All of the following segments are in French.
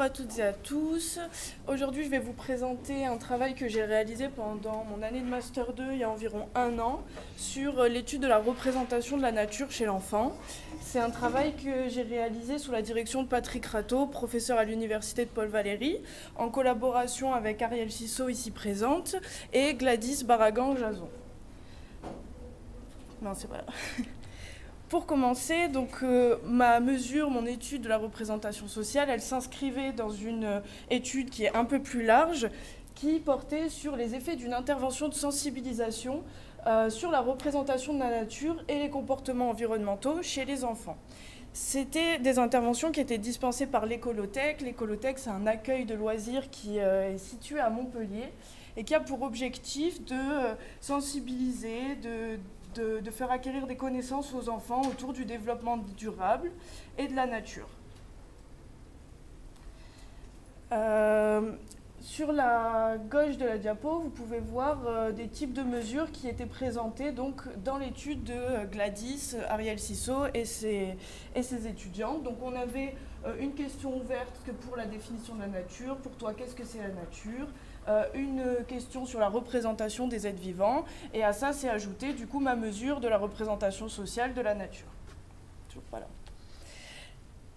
à toutes et à tous. Aujourd'hui, je vais vous présenter un travail que j'ai réalisé pendant mon année de Master 2 il y a environ un an sur l'étude de la représentation de la nature chez l'enfant. C'est un travail que j'ai réalisé sous la direction de Patrick Rateau, professeur à l'université de Paul Valéry, en collaboration avec Ariel Cissot, ici présente, et Gladys Barragan-Jason. Non, c'est vrai. Pour commencer, donc, ma mesure, mon étude de la représentation sociale, elle s'inscrivait dans une étude qui est un peu plus large, qui portait sur les effets d'une intervention de sensibilisation sur la représentation de la nature et les comportements environnementaux chez les enfants. C'était des interventions qui étaient dispensées par l'Écolothèque. L'Écolothèque, c'est un accueil de loisirs qui est situé à Montpellier et qui a pour objectif de sensibiliser, de faire acquérir des connaissances aux enfants autour du développement durable et de la nature. Sur la gauche de la diapo, vous pouvez voir des types de mesures qui étaient présentées donc, dans l'étude de Gladys, Ariel Cissot et ses étudiantes. Donc on avait une question ouverte pour la définition de la nature. Pour toi, qu'est-ce que c'est la nature ? Une question sur la représentation des êtres vivants, et à ça s'est ajouté du coup ma mesure de la représentation sociale de la nature. Voilà.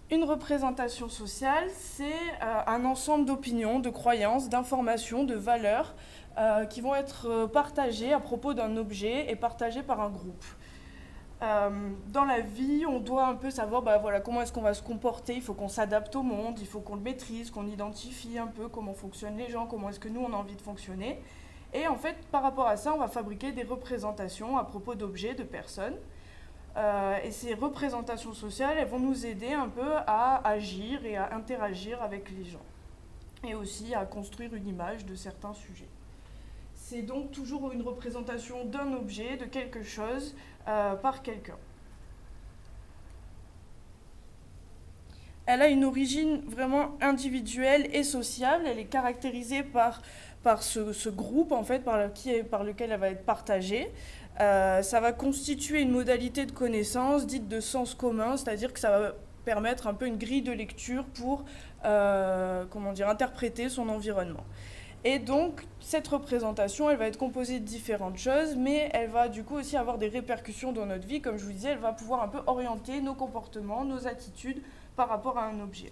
Une représentation sociale, c'est un ensemble d'opinions, de croyances, d'informations, de valeurs qui vont être partagées à propos d'un objet et partagées par un groupe. Dans la vie, on doit un peu savoir voilà, comment est-ce qu'on va se comporter, il faut qu'on s'adapte au monde, il faut qu'on le maîtrise, qu'on identifie un peu comment fonctionnent les gens, comment est-ce que nous on a envie de fonctionner. Et en fait, par rapport à ça, on va fabriquer des représentations à propos d'objets, de personnes. Et ces représentations sociales, elles vont nous aider un peu à agir et à interagir avec les gens. Et aussi à construire une image de certains sujets. C'est donc toujours une représentation d'un objet, de quelque chose, par quelqu'un. Elle a une origine vraiment individuelle et sociable. Elle est caractérisée par ce groupe, en fait, par lequel elle va être partagée. Ça va constituer une modalité de connaissance dite de sens commun, c'est-à-dire que ça va permettre un peu une grille de lecture pour interpréter son environnement. Et donc, cette représentation, elle va être composée de différentes choses, mais elle va du coup aussi avoir des répercussions dans notre vie. Comme je vous disais, elle va pouvoir un peu orienter nos comportements, nos attitudes par rapport à un objet.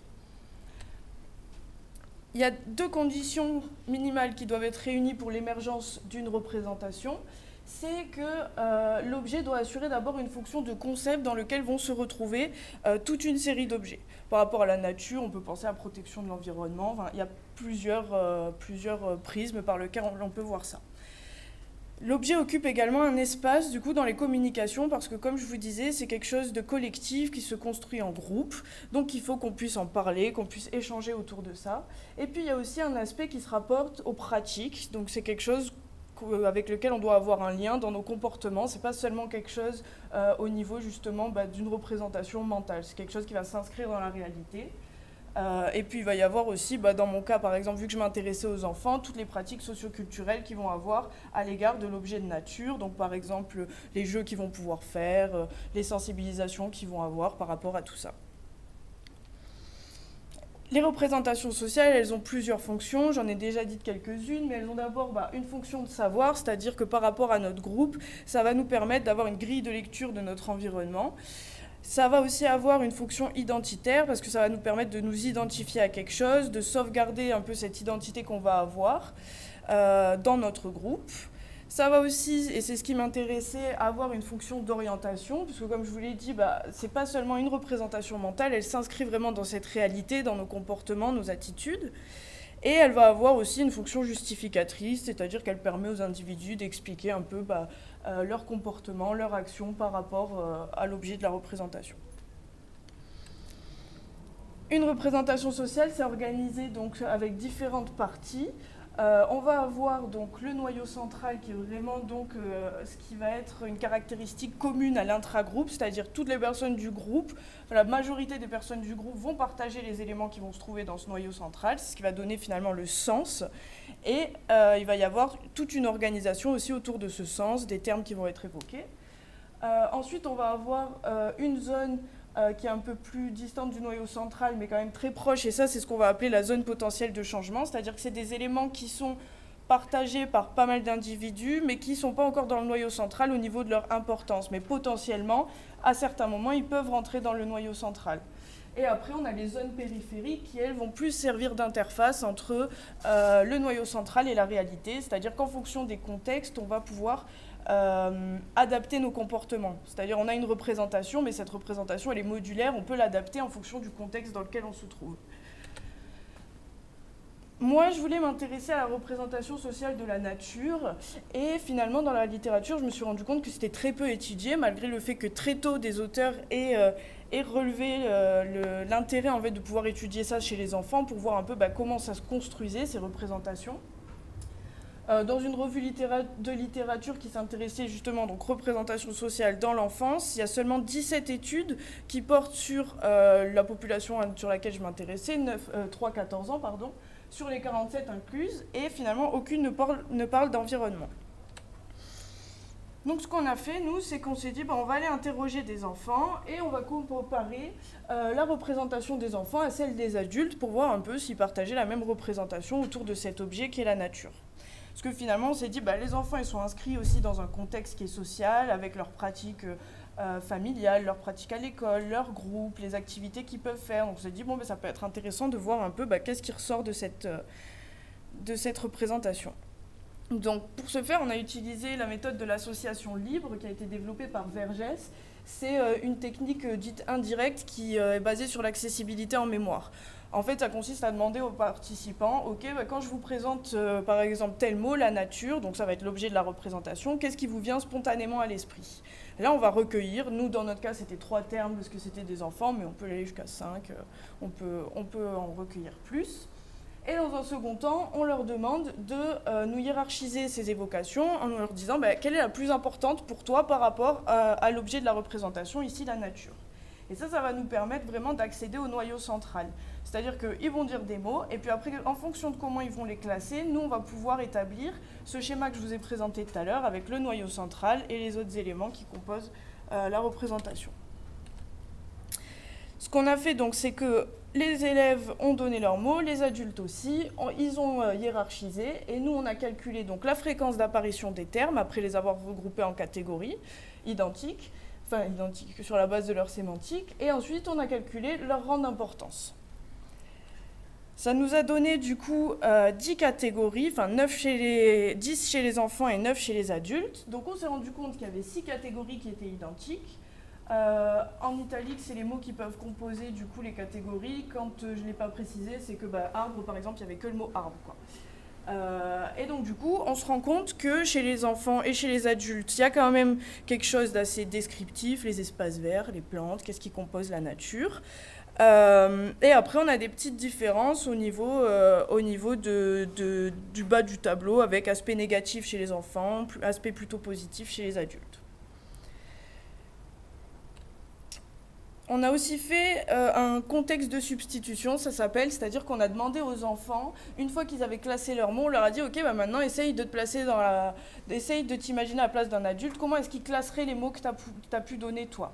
Il y a deux conditions minimales qui doivent être réunies pour l'émergence d'une représentation. C'est que l'objet doit assurer d'abord une fonction de concept dans lequel vont se retrouver toute une série d'objets. Par rapport à la nature, on peut penser à la protection de l'environnement. Enfin, il y a plusieurs prismes par lesquels on peut voir ça. L'objet occupe également un espace du coup, dans les communications parce que, comme je vous disais, c'est quelque chose de collectif qui se construit en groupe. Donc il faut qu'on puisse en parler, qu'on puisse échanger autour de ça. Et puis il y a aussi un aspect qui se rapporte aux pratiques. Donc c'est quelque chose avec lequel on doit avoir un lien dans nos comportements. C'est pas seulement quelque chose au niveau justement d'une représentation mentale. C'est quelque chose qui va s'inscrire dans la réalité. Et puis il va y avoir aussi, dans mon cas par exemple, vu que je m'intéressais aux enfants, toutes les pratiques socioculturelles qu'ils vont avoir à l'égard de l'objet de nature. Donc par exemple les jeux qu'ils vont pouvoir faire, les sensibilisations qu'ils vont avoir par rapport à tout ça. Les représentations sociales, elles ont plusieurs fonctions, j'en ai déjà dit quelques-unes, mais elles ont d'abord une fonction de savoir, c'est-à-dire que par rapport à notre groupe, ça va nous permettre d'avoir une grille de lecture de notre environnement. Ça va aussi avoir une fonction identitaire, parce que ça va nous permettre de nous identifier à quelque chose, de sauvegarder un peu cette identité qu'on va avoir dans notre groupe. Ça va aussi, et c'est ce qui m'intéressait, avoir une fonction d'orientation, puisque comme je vous l'ai dit, c'est pas seulement une représentation mentale, elle s'inscrit vraiment dans cette réalité, dans nos comportements, nos attitudes. Et elle va avoir aussi une fonction justificatrice, c'est-à-dire qu'elle permet aux individus d'expliquer un peu leur comportement, leur action par rapport à l'objet de la représentation. Une représentation sociale, c'est organisé donc avec différentes parties. On va avoir donc le noyau central qui est vraiment donc, ce qui va être une caractéristique commune à l'intragroupe, c'est-à-dire toutes les personnes du groupe, la majorité des personnes du groupe vont partager les éléments qui vont se trouver dans ce noyau central, c'est ce qui va donner finalement le sens. Et il va y avoir toute une organisation aussi autour de ce sens, des termes qui vont être évoqués. Ensuite, on va avoir une zone qui est un peu plus distante du noyau central, mais quand même très proche. Et ça, c'est ce qu'on va appeler la zone potentielle de changement. C'est-à-dire que c'est des éléments qui sont partagés par pas mal d'individus, mais qui ne sont pas encore dans le noyau central au niveau de leur importance. Mais potentiellement, à certains moments, ils peuvent rentrer dans le noyau central. Et après, on a les zones périphériques qui, elles, vont plus servir d'interface entre le noyau central et la réalité. C'est-à-dire qu'en fonction des contextes, on va pouvoir adapter nos comportements. C'est-à-dire on a une représentation, mais cette représentation, elle est modulaire. On peut l'adapter en fonction du contexte dans lequel on se trouve. Moi, je voulais m'intéresser à la représentation sociale de la nature et finalement, dans la littérature, je me suis rendu compte que c'était très peu étudié, malgré le fait que très tôt, des auteurs aient relevé l'intérêt en fait, de pouvoir étudier ça chez les enfants pour voir un peu comment ça se construisait, ces représentations. Dans une revue de littérature qui s'intéressait justement donc représentation sociale dans l'enfance, il y a seulement 17 études qui portent sur la population sur laquelle je m'intéressais, 3-14 ans, pardon, sur les 47 incluses, et finalement aucune ne parle d'environnement. Donc ce qu'on a fait, nous, c'est qu'on s'est dit, on va aller interroger des enfants et on va comparer la représentation des enfants à celle des adultes pour voir un peu s'ils partageaient la même représentation autour de cet objet qui est la nature. Parce que finalement, on s'est dit, les enfants, ils sont inscrits aussi dans un contexte qui est social, avec leurs pratiques familiales, leurs pratiques à l'école, leurs groupes, les activités qu'ils peuvent faire. Donc on s'est dit, ça peut être intéressant de voir un peu qu'est-ce qui ressort de cette représentation. Donc pour ce faire, on a utilisé la méthode de l'association libre qui a été développée par Vergès. C'est une technique dite indirecte qui est basée sur l'accessibilité en mémoire. En fait, ça consiste à demander aux participants, ok, quand je vous présente par exemple tel mot, la nature, donc ça va être l'objet de la représentation, qu'est-ce qui vous vient spontanément à l'esprit? Là, on va recueillir, nous dans notre cas c'était 3 termes parce que c'était des enfants, mais on peut aller jusqu'à 5, on peut en recueillir plus. Et dans un second temps, on leur demande de nous hiérarchiser ces évocations en leur disant quelle est la plus importante pour toi par rapport à l'objet de la représentation, ici la nature. Et ça va nous permettre vraiment d'accéder au noyau central. C'est-à-dire qu'ils vont dire des mots, et puis après, en fonction de comment ils vont les classer, nous, on va pouvoir établir ce schéma que je vous ai présenté tout à l'heure avec le noyau central et les autres éléments qui composent la représentation. Ce qu'on a fait, donc, c'est que les élèves ont donné leurs mots, les adultes aussi, ils ont hiérarchisé, et nous, on a calculé donc, la fréquence d'apparition des termes, après les avoir regroupés en catégories identiques, sur la base de leur sémantique, et ensuite on a calculé leur rang d'importance. Ça nous a donné du coup 10 catégories, 10 chez les enfants et 9 chez les adultes. Donc on s'est rendu compte qu'il y avait 6 catégories qui étaient identiques. En italique, c'est les mots qui peuvent composer du coup les catégories. Quand je ne l'ai pas précisé, c'est que arbre par exemple, il n'y avait que le mot arbre, quoi. Et donc du coup, on se rend compte que chez les enfants et chez les adultes, il y a quand même quelque chose d'assez descriptif, les espaces verts, les plantes, qu'est-ce qui compose la nature. Et après, on a des petites différences au niveau du bas du tableau, avec aspect négatif chez les enfants, aspect plutôt positif chez les adultes. On a aussi fait un contexte de substitution, ça s'appelle, c'est-à-dire qu'on a demandé aux enfants, une fois qu'ils avaient classé leurs mots, on leur a dit, ok, maintenant essaye de te placer essaye de t'imaginer à la place d'un adulte, comment est-ce qu'ils classeraient les mots que tu as pu donner toi?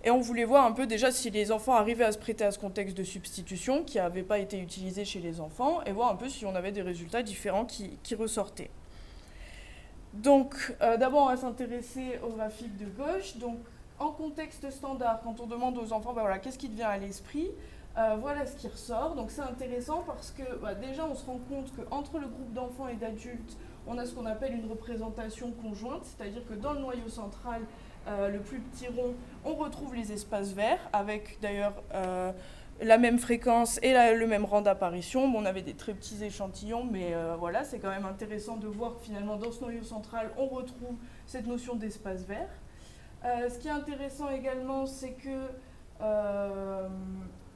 Et on voulait voir un peu déjà si les enfants arrivaient à se prêter à ce contexte de substitution qui n'avait pas été utilisé chez les enfants, et voir un peu si on avait des résultats différents qui ressortaient. Donc, d'abord, on va s'intéresser au graphique de gauche. Donc, en contexte standard, quand on demande aux enfants, qu'est-ce qui te vient à l'esprit, voilà ce qui ressort. Donc c'est intéressant parce que déjà on se rend compte qu'entre le groupe d'enfants et d'adultes, on a ce qu'on appelle une représentation conjointe, c'est-à-dire que dans le noyau central, le plus petit rond, on retrouve les espaces verts, avec d'ailleurs la même fréquence et le même rang d'apparition. On avait des très petits échantillons, mais voilà, c'est quand même intéressant de voir que finalement dans ce noyau central, on retrouve cette notion d'espace vert. Ce qui est intéressant également, c'est que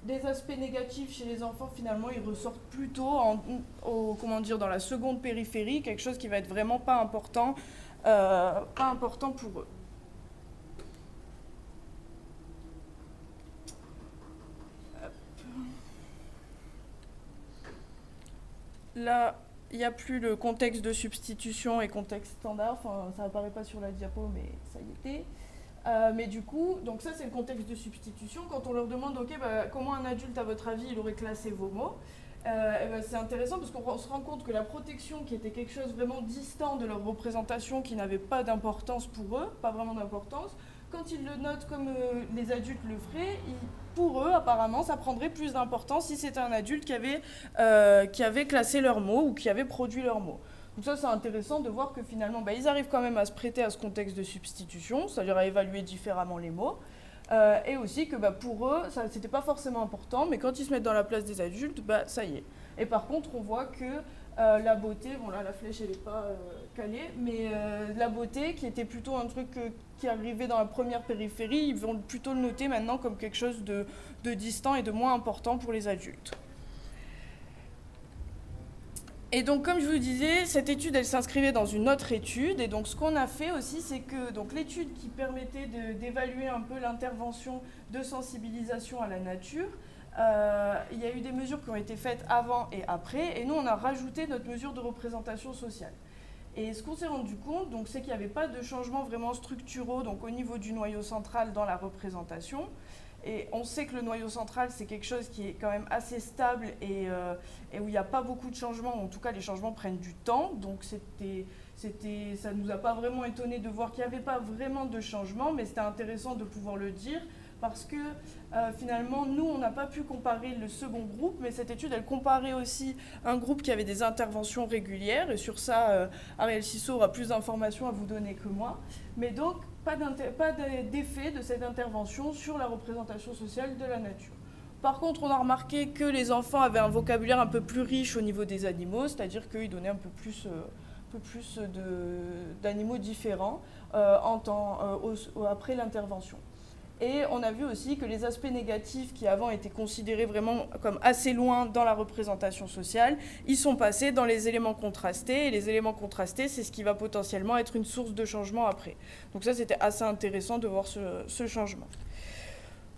des aspects négatifs chez les enfants, finalement, ils ressortent plutôt dans la seconde périphérie, quelque chose qui va être vraiment pas important pour eux. Là, il n'y a plus le contexte de substitution et contexte standard, ça n'apparaît pas sur la diapo, mais ça y était. Mais du coup, donc ça c'est le contexte de substitution. Quand on leur demande, ok, bah, comment un adulte, à votre avis, il aurait classé vos mots, ben, c'est intéressant parce qu'on se rend compte que la protection, qui était quelque chose vraiment distant de leur représentation, qui n'avait pas d'importance pour eux, pas vraiment d'importance, quand ils le notent comme les adultes le feraient, pour eux, apparemment, ça prendrait plus d'importance si c'était un adulte qui avait classé leurs mots ou qui avait produit leurs mots. Donc ça, c'est intéressant de voir que finalement, bah, ils arrivent quand même à se prêter à ce contexte de substitution, c'est-à-dire à évaluer différemment les mots, et aussi que bah, pour eux, ça c'était pas forcément important, mais quand ils se mettent dans la place des adultes, bah, ça y est. Et par contre, on voit que la beauté, bon là la flèche elle n'est pas calée, mais la beauté qui était plutôt un truc qui arrivait dans la première périphérie, ils vont plutôt le noter maintenant comme quelque chose de distant et de moins important pour les adultes. Et donc, comme je vous disais, cette étude, elle s'inscrivait dans une autre étude. Et donc, ce qu'on a fait aussi, c'est que l'étude qui permettait d'évaluer un peu l'intervention de sensibilisation à la nature, il y a eu des mesures qui ont été faites avant et après. Et nous, on a rajouté notre mesure de représentation sociale. Et ce qu'on s'est rendu compte, c'est qu'il n'y avait pas de changements vraiment structuraux au niveau du noyau central dans la représentation. Et on sait que le noyau central, c'est quelque chose qui est quand même assez stable et où il n'y a pas beaucoup de changements. En tout cas, les changements prennent du temps. Donc, ça ne nous a pas vraiment étonné de voir qu'il n'y avait pas vraiment de changement, mais c'était intéressant de pouvoir le dire parce que finalement, nous, on n'a pas pu comparer le second groupe, mais cette étude, elle comparait aussi un groupe qui avait des interventions régulières. Et sur ça, Ariel Cissot aura plus d'informations à vous donner que moi. Mais donc, pas d'effet de cette intervention sur la représentation sociale de la nature. Par contre, on a remarqué que les enfants avaient un vocabulaire un peu plus riche au niveau des animaux, c'est-à-dire qu'ils donnaient un peu plus d'animaux différents après l'intervention. Et on a vu aussi que les aspects négatifs qui avant étaient considérés vraiment comme assez loin dans la représentation sociale, ils sont passés dans les éléments contrastés. Et les éléments contrastés, c'est ce qui va potentiellement être une source de changement après. Donc ça, c'était assez intéressant de voir ce changement.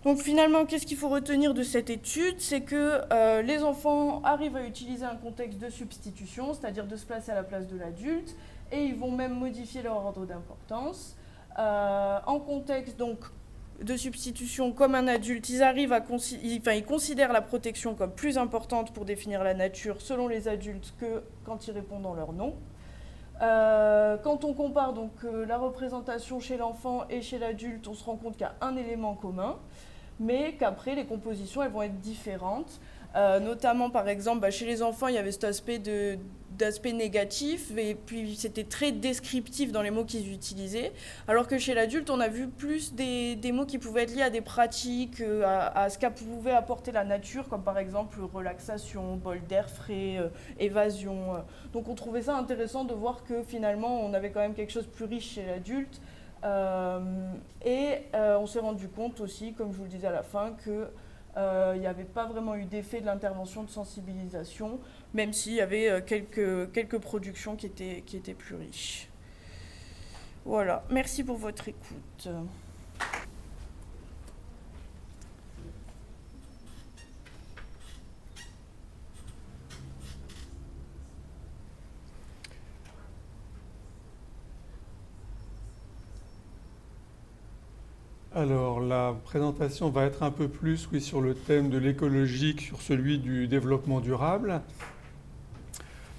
Donc finalement, qu'est-ce qu'il faut retenir de cette étude? C'est que les enfants arrivent à utiliser un contexte de substitution, c'est-à-dire de se placer à la place de l'adulte, et ils vont même modifier leur ordre d'importance. En contexte de substitution comme un adulte, ils considèrent la protection comme plus importante pour définir la nature selon les adultes que quand ils répondent dans leur nom. Quand on compare la représentation chez l'enfant et chez l'adulte, on se rend compte qu'il y a un élément commun, mais qu'après les compositions elles vont être différentes. Notamment par exemple chez les enfants il y avait cet aspect négatif et puis c'était très descriptif dans les mots qu'ils utilisaient, alors que chez l'adulte on a vu plus des mots qui pouvaient être liés à des pratiques, à ce qu'a pouvait apporter la nature, comme par exemple relaxation, bol d'air frais, évasion. Donc on trouvait ça intéressant de voir que finalement on avait quand même quelque chose de plus riche chez l'adulte. On s'est rendu compte aussi, comme je vous le disais à la fin, que il n'y avait pas vraiment eu d'effet de l'intervention de sensibilisation, même s'il y avait quelques productions qui étaient plus riches. Voilà, merci pour votre écoute. Alors, la présentation va être un peu plus, sur le thème de l'écologique, sur celui du développement durable.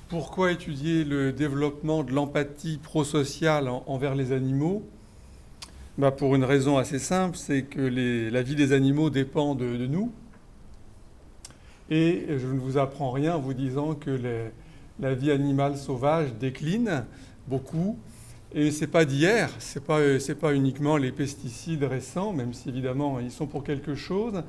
Pourquoi étudier le développement de l'empathie prosociale envers les animaux? Pour une raison assez simple, c'est que la vie des animaux dépend de nous. Et je ne vous apprends rien en vous disant que la vie animale sauvage décline beaucoup. Et ce n'est pas d'hier, ce n'est pas uniquement les pesticides récents, même si évidemment ils sont pour quelque chose.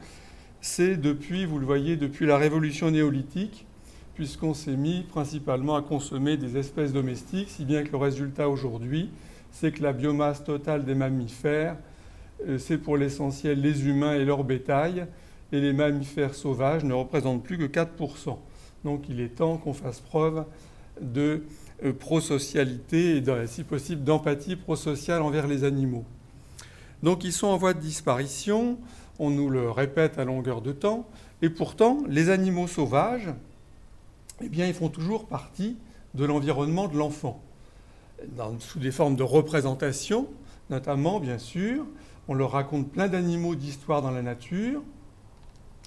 C'est depuis, vous le voyez, depuis la révolution néolithique, puisqu'on s'est mis principalement à consommer des espèces domestiques, si bien que le résultat aujourd'hui, c'est que la biomasse totale des mammifères, c'est pour l'essentiel les humains et leur bétail, et les mammifères sauvages ne représentent plus que 4%. Donc il est temps qu'on fasse preuve de prosocialité et, si possible, d'empathie prosociale envers les animaux. Donc ils sont en voie de disparition, on nous le répète à longueur de temps, et pourtant les animaux sauvages, ils font toujours partie de l'environnement de l'enfant, sous des formes de représentation, Notamment, bien sûr, on leur raconte plein d'animaux, d'histoires dans la nature.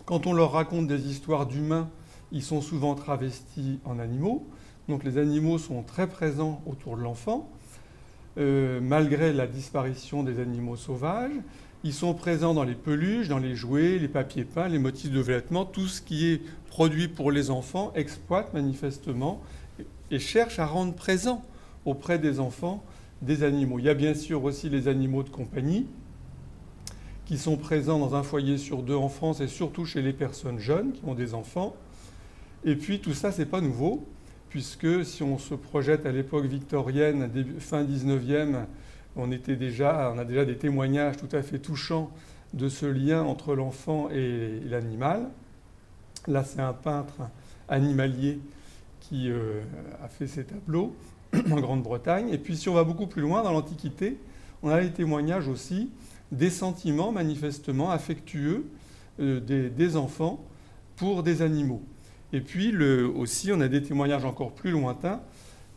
Quand on leur raconte des histoires d'humains, ils sont souvent travestis en animaux. Donc les animaux sont très présents autour de l'enfant. Malgré la disparition des animaux sauvages, ils sont présents dans les peluches, dans les jouets, les papiers peints, les motifs de vêtements. Tout ce qui est produit pour les enfants exploite manifestement et cherche à rendre présent auprès des enfants des animaux. Il y a bien sûr aussi les animaux de compagnie qui sont présents dans un foyer sur 2 en France et surtout chez les personnes jeunes qui ont des enfants. Et puis tout ça, c'est pas nouveau, puisque si on se projette à l'époque victorienne, fin 19e, on a déjà des témoignages tout à fait touchants de ce lien entre l'enfant et l'animal. Là, c'est un peintre animalier qui a fait ces tableaux en Grande-Bretagne. Et puis si on va beaucoup plus loin dans l'Antiquité, on a les témoignages aussi des sentiments manifestement affectueux des enfants pour des animaux. Et puis aussi, on a des témoignages encore plus lointains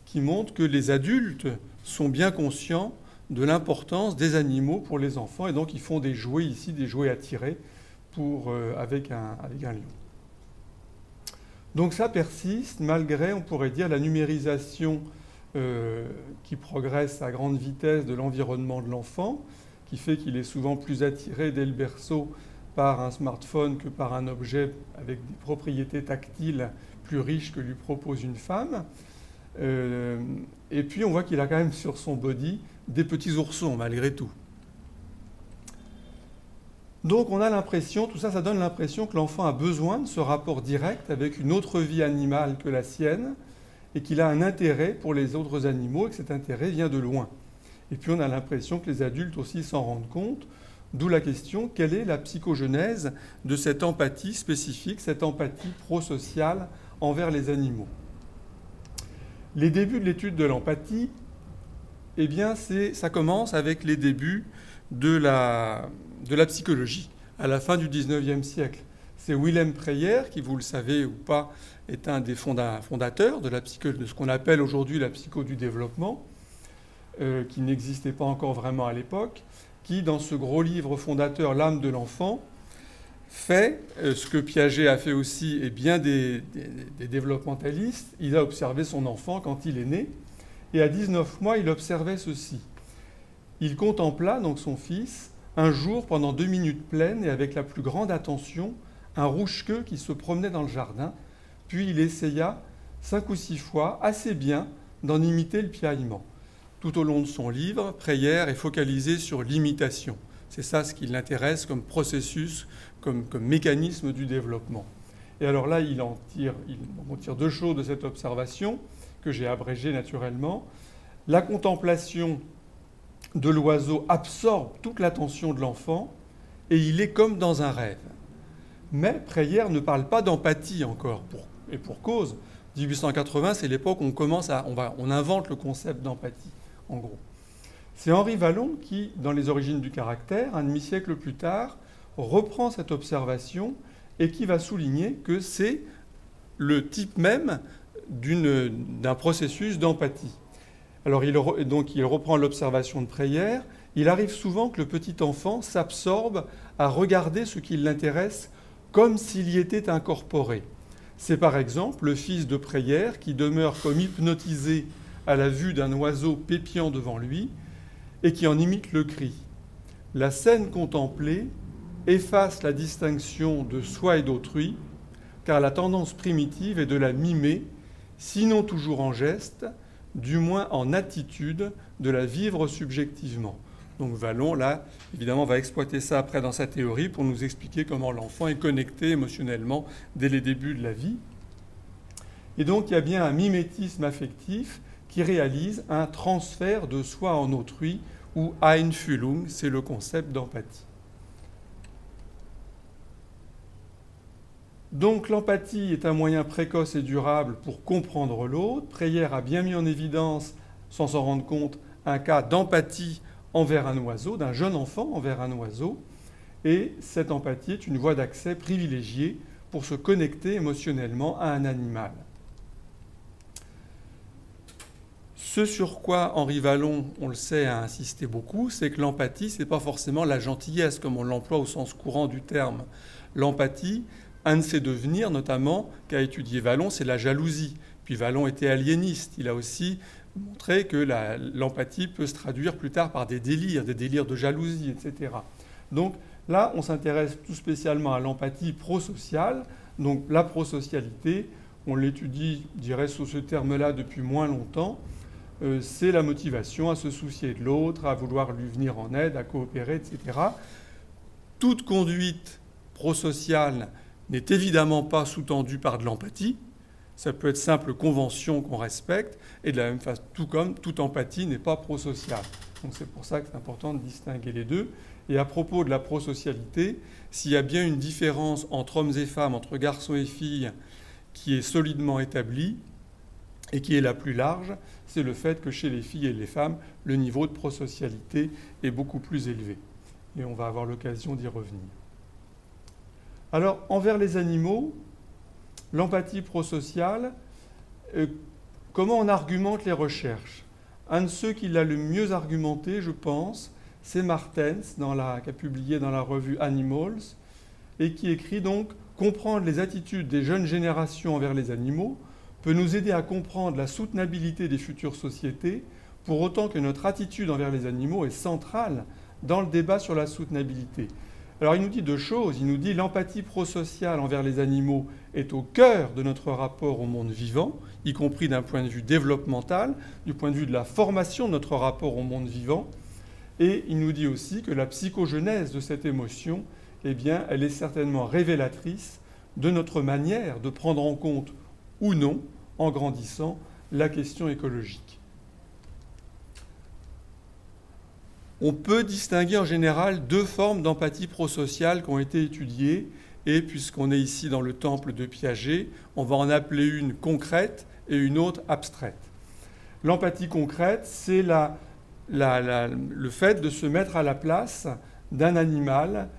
qui montrent que les adultes sont bien conscients de l'importance des animaux pour les enfants, et donc ils font des jouets ici, des jouets à tirer avec un lion. Donc ça persiste malgré, on pourrait dire, la numérisation qui progresse à grande vitesse de l'environnement de l'enfant, qui fait qu'il est souvent plus attiré dès le berceau par un smartphone que par un objet avec des propriétés tactiles plus riches que lui propose une femme. Et puis on voit qu'il a quand même sur son body des petits oursons malgré tout. Donc on a l'impression, tout ça, ça donne l'impression que l'enfant a besoin de ce rapport direct avec une autre vie animale que la sienne et qu'il a un intérêt pour les autres animaux et que cet intérêt vient de loin. Et puis on a l'impression que les adultes aussi s'en rendent compte, d'où la question, quelle est la psychogenèse de cette empathie spécifique, cette empathie prosociale envers les animaux? Les débuts de l'étude de l'empathie, eh bien, ça commence avec les débuts de la psychologie, à la fin du XIXe siècle. C'est Willem Preyer, qui, vous le savez ou pas, est un des fondateurs de ce qu'on appelle aujourd'hui la psycho du développement, qui n'existait pas encore vraiment à l'époque, qui, dans ce gros livre fondateur, L'âme de l'enfant, fait ce que Piaget a fait aussi, et bien des développementalistes. Il a observé son enfant quand il est né, et à 19 mois, il observait ceci. Il contempla, donc son fils, un jour, pendant 2 minutes pleines, et avec la plus grande attention, un rouge-queue qui se promenait dans le jardin, puis il essaya 5 ou 6 fois, assez bien, d'en imiter le piaillement. Tout au long de son livre, Preyer est focalisé sur l'imitation. C'est ça ce qui l'intéresse comme processus, comme mécanisme du développement. Et alors là, on tire 2 choses de cette observation, que j'ai abrégée naturellement. La contemplation de l'oiseau absorbe toute l'attention de l'enfant, et il est comme dans un rêve. Mais Preyer ne parle pas d'empathie encore, et pour cause. 1880, c'est l'époque où on invente le concept d'empathie. En gros. C'est Henri Wallon qui, dans Les origines du caractère, un demi-siècle plus tard, reprend cette observation et qui va souligner que c'est le type même d'un processus d'empathie. Alors il reprend l'observation de Preyer. Il arrive souvent que le petit enfant s'absorbe à regarder ce qui l'intéresse comme s'il y était incorporé. C'est par exemple le fils de Preyer qui demeure comme hypnotisé à la vue d'un oiseau pépiant devant lui et qui en imite le cri. La scène contemplée efface la distinction de soi et d'autrui, car la tendance primitive est de la mimer, sinon toujours en geste, du moins en attitude, de la vivre subjectivement. Donc Wallon, là, évidemment, va exploiter ça après dans sa théorie pour nous expliquer comment l'enfant est connecté émotionnellement dès les débuts de la vie. Et donc il y a bien un mimétisme affectif qui réalise un transfert de soi en autrui, ou Einfühlung, c'est le concept d'empathie. Donc l'empathie est un moyen précoce et durable pour comprendre l'autre. Preyer a bien mis en évidence, sans s'en rendre compte, un cas d'empathie envers un oiseau, d'un jeune enfant envers un oiseau. Et cette empathie est une voie d'accès privilégiée pour se connecter émotionnellement à un animal. Ce sur quoi Henri Vallon, on le sait, a insisté beaucoup, c'est que l'empathie, ce n'est pas forcément la gentillesse, comme on l'emploie au sens courant du terme. L'empathie, un de ses devenirs, notamment, qu'a étudié Vallon, c'est la jalousie. Puis Vallon était aliéniste. Il a aussi montré que l'empathie peut se traduire plus tard par des délires de jalousie, etc. Donc là, on s'intéresse tout spécialement à l'empathie prosociale. Donc la prosocialité, on l'étudie, je dirais, sous ce terme-là depuis moins longtemps. C'est la motivation à se soucier de l'autre, à vouloir lui venir en aide, à coopérer, etc. Toute conduite prosociale n'est évidemment pas sous-tendue par de l'empathie. Ça peut être simple convention qu'on respecte, et de la même façon, tout comme toute empathie n'est pas prosociale. Donc c'est pour ça que c'est important de distinguer les deux. Et à propos de la prosocialité, s'il y a bien une différence entre hommes et femmes, entre garçons et filles, qui est solidement établie et qui est la plus large, c'est le fait que chez les filles et les femmes, le niveau de prosocialité est beaucoup plus élevé. Et on va avoir l'occasion d'y revenir. Alors, envers les animaux, l'empathie prosociale, comment on argumente les recherches? Un de ceux qui l'a le mieux argumenté, je pense, c'est Martens, qui a publié dans la revue Animals, et qui écrit donc « Comprendre les attitudes des jeunes générations envers les animaux peut nous aider à comprendre la soutenabilité des futures sociétés, pour autant que notre attitude envers les animaux est centrale dans le débat sur la soutenabilité. » Alors il nous dit deux choses. Il nous dit l'empathie prosociale envers les animaux est au cœur de notre rapport au monde vivant, y compris d'un point de vue développemental, du point de vue de la formation de notre rapport au monde vivant. Et il nous dit aussi que la psychogenèse de cette émotion, eh bien, elle est certainement révélatrice de notre manière de prendre en compte ou non, en grandissant, la question écologique. On peut distinguer en général deux formes d'empathie prosociale qui ont été étudiées, et puisqu'on est ici dans le temple de Piaget, on va en appeler une concrète et une autre abstraite. L'empathie concrète, c'est le fait de se mettre à la place d'un animal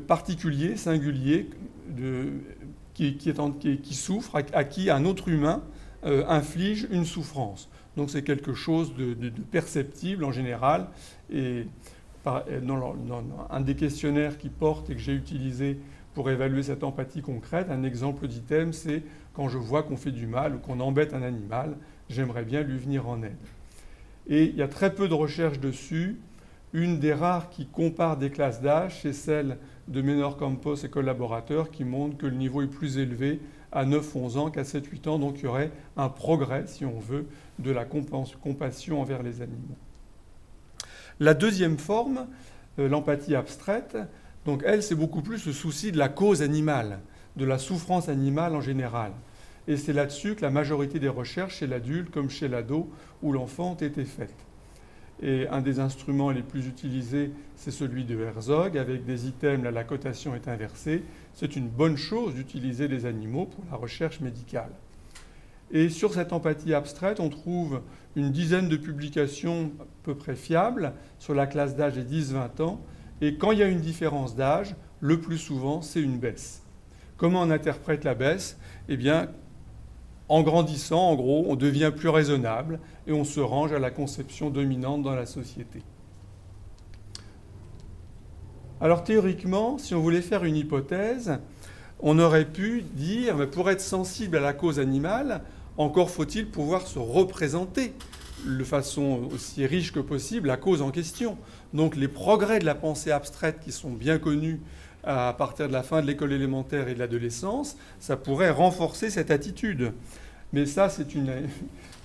particulier, singulier, qui souffre, à qui un autre humain inflige une souffrance. Donc c'est quelque chose de perceptible en général. Et dans un des questionnaires qui porte et que j'ai utilisé pour évaluer cette empathie concrète, un exemple d'item, c'est quand je vois qu'on fait du mal ou qu'on embête un animal, j'aimerais bien lui venir en aide. Et il y a très peu de recherches dessus. Une des rares qui compare des classes d'âge, c'est celle de Menor Campos et collaborateurs qui montre que le niveau est plus élevé à 9-11 ans qu'à 7-8 ans. Donc il y aurait un progrès, si on veut, de la compassion envers les animaux. La deuxième forme, l'empathie abstraite, donc elle, c'est beaucoup plus le souci de la cause animale, de la souffrance animale en général. Et c'est là-dessus que la majorité des recherches chez l'adulte comme chez l'ado ou l'enfant ont été faites. Et un des instruments les plus utilisés, c'est celui de Herzog, avec des items, là la cotation est inversée. C'est une bonne chose d'utiliser des animaux pour la recherche médicale. Et sur cette empathie abstraite, on trouve une dizaine de publications à peu près fiables sur la classe d'âge des 10-20 ans. Et quand il y a une différence d'âge, le plus souvent, c'est une baisse. Comment on interprète la baisse? Eh bien, en grandissant, en gros, on devient plus raisonnable et on se range à la conception dominante dans la société. Alors théoriquement, si on voulait faire une hypothèse, on aurait pu dire, mais pour être sensible à la cause animale, encore faut-il pouvoir se représenter de façon aussi riche que possible la cause en question. Donc les progrès de la pensée abstraite qui sont bien connus à partir de la fin de l'école élémentaire et de l'adolescence, ça pourrait renforcer cette attitude. Mais ça, c'est une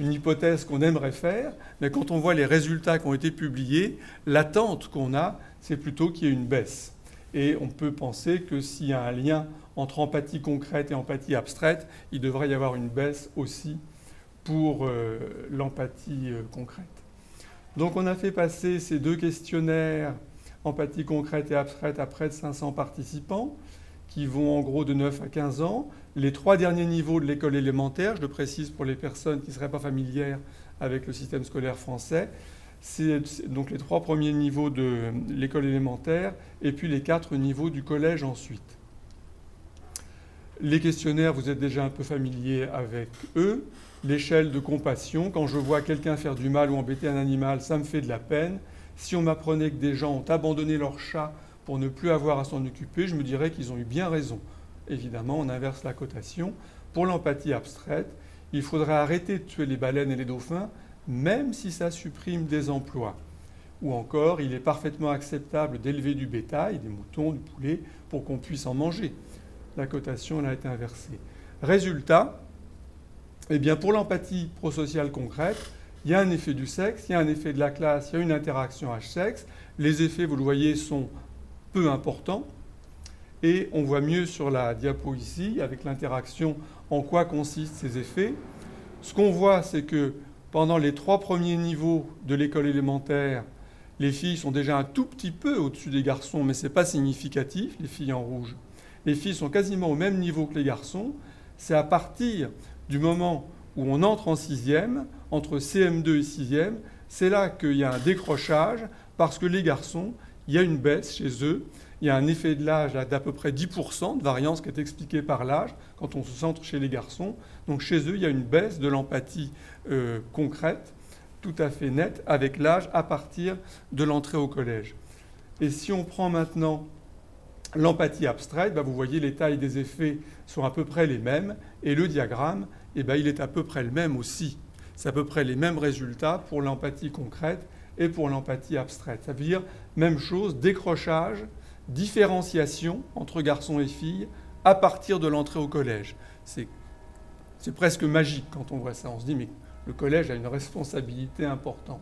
hypothèse qu'on aimerait faire. Mais quand on voit les résultats qui ont été publiés, l'attente qu'on a, c'est plutôt qu'il y ait une baisse. Et on peut penser que s'il y a un lien entre empathie concrète et empathie abstraite, il devrait y avoir une baisse aussi pour l'empathie concrète. Donc on a fait passer ces deux questionnaires, empathie concrète et abstraite, à près de 500 participants, qui vont en gros de 9 à 15 ans. Les 3 derniers niveaux de l'école élémentaire, je le précise pour les personnes qui ne seraient pas familières avec le système scolaire français, c'est donc les 3 premiers niveaux de l'école élémentaire et puis les 4 niveaux du collège ensuite. Les questionnaires, vous êtes déjà un peu familier avec eux. l'échelle de compassion. Quand je vois quelqu'un faire du mal ou embêter un animal, ça me fait de la peine. Si on m'apprenait que des gens ont abandonné leur chat pour ne plus avoir à s'en occuper, je me dirais qu'ils ont eu bien raison. Évidemment, on inverse la cotation. Pour l'empathie abstraite, il faudrait arrêter de tuer les baleines et les dauphins, même si ça supprime des emplois. Ou encore, il est parfaitement acceptable d'élever du bétail, des moutons, du poulet, pour qu'on puisse en manger. La cotation elle a été inversée. Résultat, eh bien, pour l'empathie prosociale concrète, il y a un effet du sexe, il y a un effet de la classe, il y a une interaction H-sexe. Les effets, vous le voyez, sont peu importants. Et on voit mieux sur la diapo ici, avec l'interaction, en quoi consistent ces effets. Ce qu'on voit, c'est que pendant les 3 premiers niveaux de l'école élémentaire, les filles sont déjà un tout petit peu au-dessus des garçons, mais ce n'est pas significatif, les filles en rouge. Les filles sont quasiment au même niveau que les garçons. C'est à partir du moment où on entre en 6e, entre CM2 et 6e, c'est là qu'il y a un décrochage, parce que les garçons, il y a une baisse chez eux. Il y a un effet de l'âge d'à peu près 10% de variance qui est expliquée par l'âge quand on se centre chez les garçons. Donc chez eux, il y a une baisse de l'empathie concrète, tout à fait nette, avec l'âge à partir de l'entrée au collège. Et si on prend maintenant l'empathie abstraite, vous voyez les tailles des effets sont à peu près les mêmes, et le diagramme, il est à peu près le même aussi. C'est à peu près les mêmes résultats pour l'empathie concrète et pour l'empathie abstraite. Ça veut dire même chose, décrochage, différenciation entre garçons et filles à partir de l'entrée au collège. C'est presque magique quand on voit ça. On se dit, mais le collège a une responsabilité importante.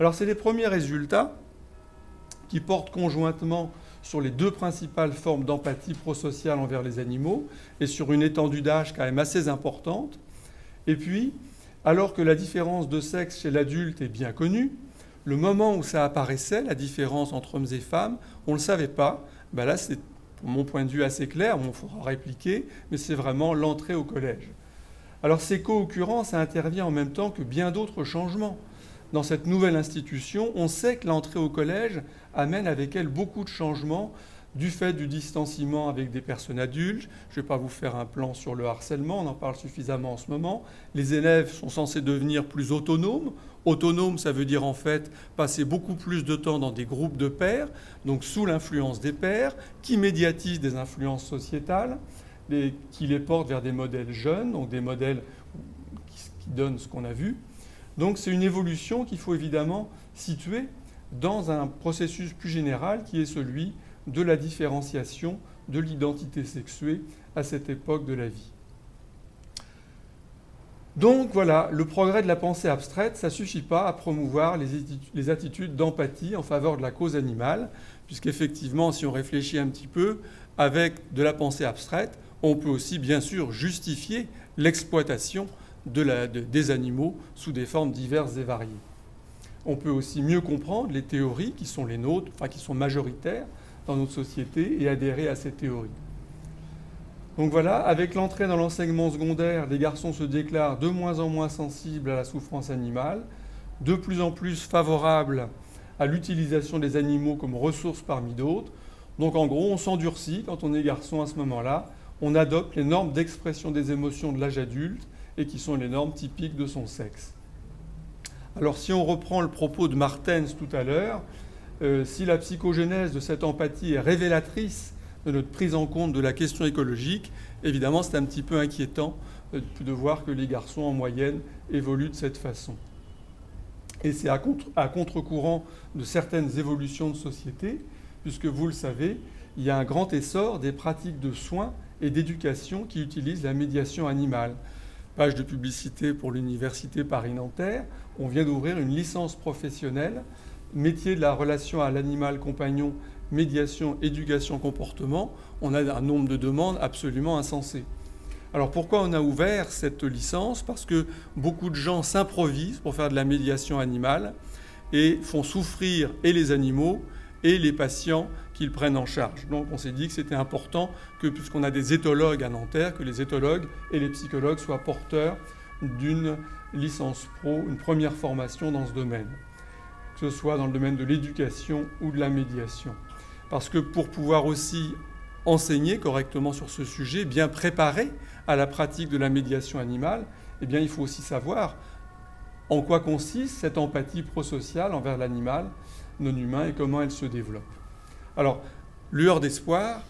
Alors, c'est les premiers résultats qui portent conjointement sur les 2 principales formes d'empathie prosociale envers les animaux et sur une étendue d'âge quand même assez importante. Et puis, alors que la différence de sexe chez l'adulte est bien connue, le moment où ça apparaissait, la différence entre hommes et femmes, on ne le savait pas. Là, c'est, pour mon point de vue, assez clair. Il faudra répliquer, mais c'est vraiment l'entrée au collège. Alors, ces co-occurrences, ça intervient en même temps que bien d'autres changements. Dans cette nouvelle institution, on sait que l'entrée au collège amène avec elle beaucoup de changements du fait du distanciement avec des personnes adultes. Je ne vais pas vous faire un plan sur le harcèlement, on en parle suffisamment en ce moment. Les élèves sont censés devenir plus autonomes. Autonome, ça veut dire en fait passer beaucoup plus de temps dans des groupes de pairs, donc sous l'influence des pairs, qui médiatisent des influences sociétales, qui les portent vers des modèles jeunes, donc des modèles qui donnent ce qu'on a vu. Donc c'est une évolution qu'il faut évidemment situer dans un processus plus général qui est celui de la différenciation de l'identité sexuée à cette époque de la vie. Donc voilà, le progrès de la pensée abstraite, ça ne suffit pas à promouvoir les attitudes d'empathie en faveur de la cause animale, puisqu'effectivement, si on réfléchit un petit peu, avec de la pensée abstraite, on peut aussi bien sûr justifier l'exploitation des animaux sous des formes diverses et variées. On peut aussi mieux comprendre les théories qui sont les nôtres, qui sont majoritaires dans notre société, et adhérer à ces théories. Donc voilà, avec l'entrée dans l'enseignement secondaire, les garçons se déclarent de moins en moins sensibles à la souffrance animale, de plus en plus favorables à l'utilisation des animaux comme ressources parmi d'autres. Donc en gros, on s'endurcit quand on est garçon à ce moment-là, on adopte les normes d'expression des émotions de l'âge adulte et qui sont les normes typiques de son sexe. Alors si on reprend le propos de Martens tout à l'heure, si la psychogénèse de cette empathie est révélatrice de notre prise en compte de la question écologique, évidemment c'est un petit peu inquiétant de voir que les garçons en moyenne évoluent de cette façon. Et c'est à contre-courant de certaines évolutions de société, puisque vous le savez, il y a un grand essor des pratiques de soins et d'éducation qui utilisent la médiation animale. Page de publicité pour l'Université Paris-Nanterre, on vient d'ouvrir une licence professionnelle, métier de la relation à l'animal compagnon, médiation, éducation, comportement. On a un nombre de demandes absolument insensé. Alors pourquoi on a ouvert cette licence? Parce que beaucoup de gens s'improvisent pour faire de la médiation animale et font souffrir et les animaux et les patients qu'ils prennent en charge. Donc on s'est dit que c'était important que, puisqu'on a des éthologues à Nanterre, que les éthologues et les psychologues soient porteurs d'une licence pro, une première formation dans ce domaine, que ce soit dans le domaine de l'éducation ou de la médiation. Parce que pour pouvoir aussi enseigner correctement sur ce sujet, bien préparé à la pratique de la médiation animale, eh bien, il faut aussi savoir en quoi consiste cette empathie prosociale envers l'animal non humain et comment elle se développe. Alors, lueur d'espoir,